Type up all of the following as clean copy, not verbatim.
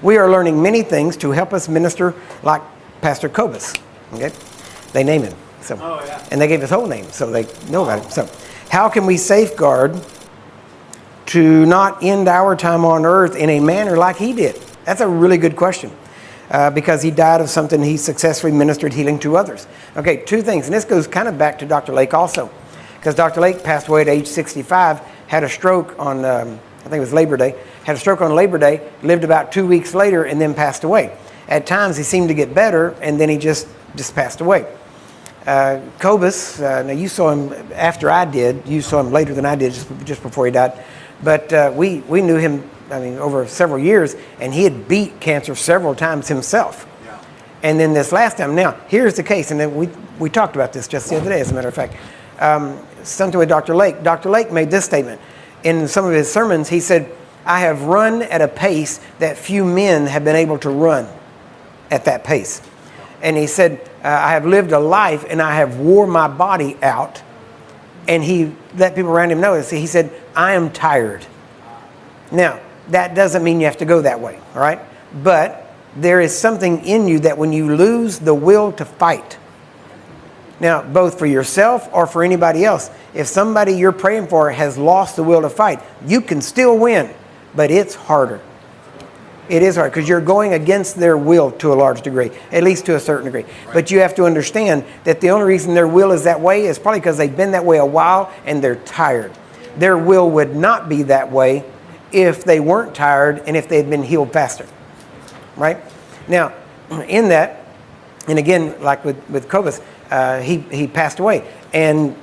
We are learning many things to help us minister like Pastor Kobus. Okay? They name him. So, and they gave his whole name, so they know about him. So, how can we safeguard to not end our time on earth in a manner like he did? That's a really good question. Because he died of something he successfully ministered healing to others. Okay, two things. And this goes kind of back to Dr. Lake also. Because Dr. Lake passed away at age 65, had a stroke on, I think it was Labor Day, had a stroke on Labor Day, lived about 2 weeks later, and then passed away. At times he seemed to get better, and then he just passed away. Kobus, now you saw him after I did. You saw him later than I did, just before he died. But we knew him, over several years, and he had beat cancer several times himself. Yeah. And then this last time, now, here's the case, and then we talked about this just the other day, as a matter of fact. Something with Dr. Lake. Dr. Lake made this statement. In some of his sermons, he said, I have run at a pace that few men have been able to run at that pace. And he said, I have lived a life, and I have wore my body out. And he let people around him know. He said, I am tired. Now, that doesn't mean you have to go that way, all right? But there is something in you that when you lose the will to fight, now, both for yourself or for anybody else, if somebody you're praying for has lost the will to fight, you can still win, but it's harder. It is hard because you're going against their will to a large degree, at least to a certain degree. Right. But you have to understand that the only reason their will is that way is probably because they've been that way a while and they're tired. Their will would not be that way if they weren't tired and if they had been healed faster, right? Now, in that, and again, like with Kobus, he passed away, and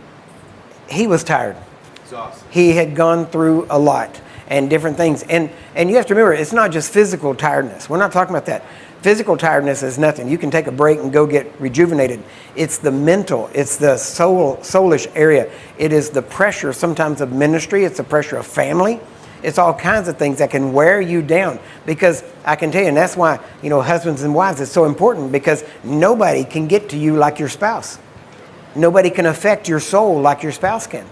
he was tired. Exhausted. He had gone through a lot and different things, and you have to remember, it's not just physical tiredness. We're not talking about that. Physical tiredness is nothing. You can take a break and go get rejuvenated. It's the mental, it's the soulish area. It is the pressure sometimes of ministry. It's the pressure of family. It's all kinds of things that can wear you down, because I can tell you, and that's why, husbands and wives, it's so important, because nobody can get to you like your spouse. Nobody can affect your soul like your spouse can.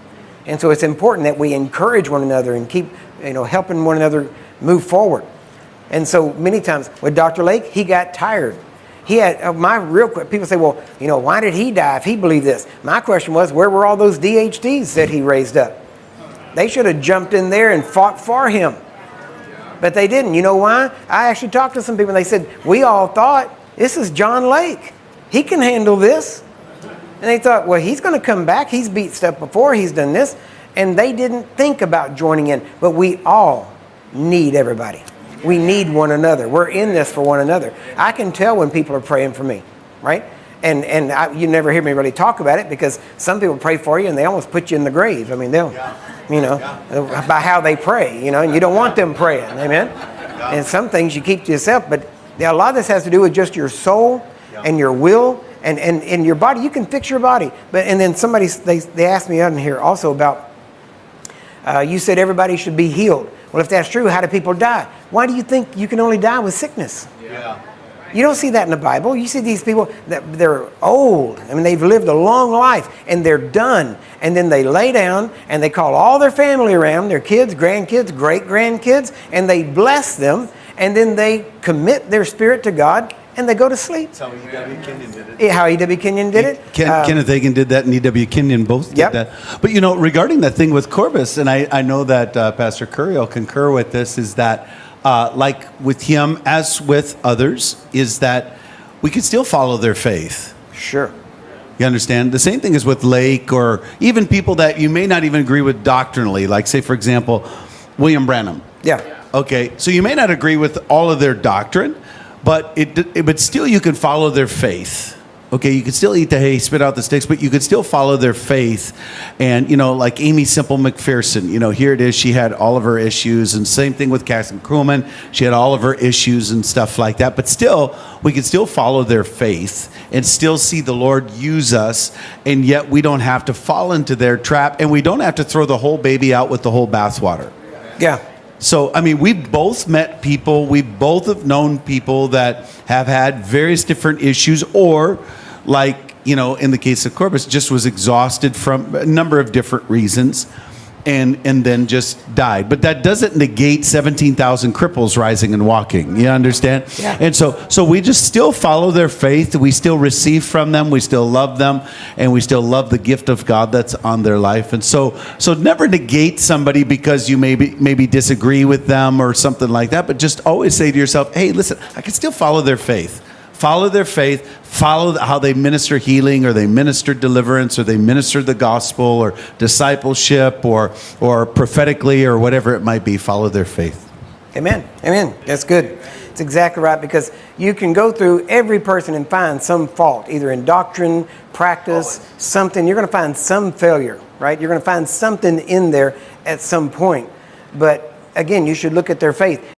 And so it's important that we encourage one another and keep, helping one another move forward. And so many times with Dr. Lake, he got tired. He had, people say, well, why did he die if he believed this? My question was, where were all those DHDs that he raised up? They should have jumped in there and fought for him. But they didn't. You know why? I actually talked to some people, and they said, we all thought, this is John Lake. He can handle this. And they thought, well, he's going to come back. He's beat stuff before. He's done this. And they didn't think about joining in. But we all need everybody. We need one another. We're in this for one another. I can tell when people are praying for me, right? And you never hear me really talk about it, because some people pray for you and they almost put you in the grave. They'll, by how they pray, and you don't want them praying, amen? And some things you keep to yourself, but a lot of this has to do with just your soul and your will and your body. You can fix your body. And then they asked me on here also about, you said everybody should be healed. Well, if that's true, how do people die? Why do you think you can only die with sickness? Yeah. You don't see that in the Bible. You see these people that they're old. They've lived a long life and they're done. And then they lay down and they call all their family around, their kids, grandkids, great-grandkids, and they bless them. And then they commit their spirit to God and they go to sleep. That's how E.W. Kenyon did it. Yeah, how E.W. Kenyon did it. Kenneth Hagin did that, and E.W. Kenyon both did that. But, regarding that thing with Corbus, and I know that Pastor Curry will concur with this, is that like with him, as with others, is that we can still follow their faith. Sure. You understand? The same thing is with Lake, or even people that you may not even agree with doctrinally, like, say, for example, William Branham. Yeah. Okay, so you may not agree with all of their doctrine, but but still you can follow their faith. Okay, you could still eat the hay, spit out the sticks, but you could still follow their faith. And, like Amy Semple McPherson, here it is. She had all of her issues. And same thing with Cassie Krulman. She had all of her issues and stuff like that. But still, we could still follow their faith and still see the Lord use us. And yet we don't have to fall into their trap. And we don't have to throw the whole baby out with the whole bathwater. Yeah. So, we've both met people. We both have known people that have had various different issues, or like, in the case of Corbus, just was exhausted from a number of different reasons. and then just died. But that doesn't negate 17,000 cripples rising and walking. You understand? Yeah. And so we just still follow their faith. We still receive from them. We still love them, and we still love the gift of God that's on their life. And so never negate somebody because you maybe disagree with them or something like that. But just always say to yourself, hey, listen, I can still follow their faith. Follow their faith, follow how they minister healing, or they minister deliverance, or they minister the gospel, or discipleship, or prophetically, or whatever it might be. Follow their faith. Amen. Amen. That's good. It's exactly right, because you can go through every person and find some fault, either in doctrine, practice, something. You're going to find some failure, right? You're going to find something in there at some point. But again, you should look at their faith.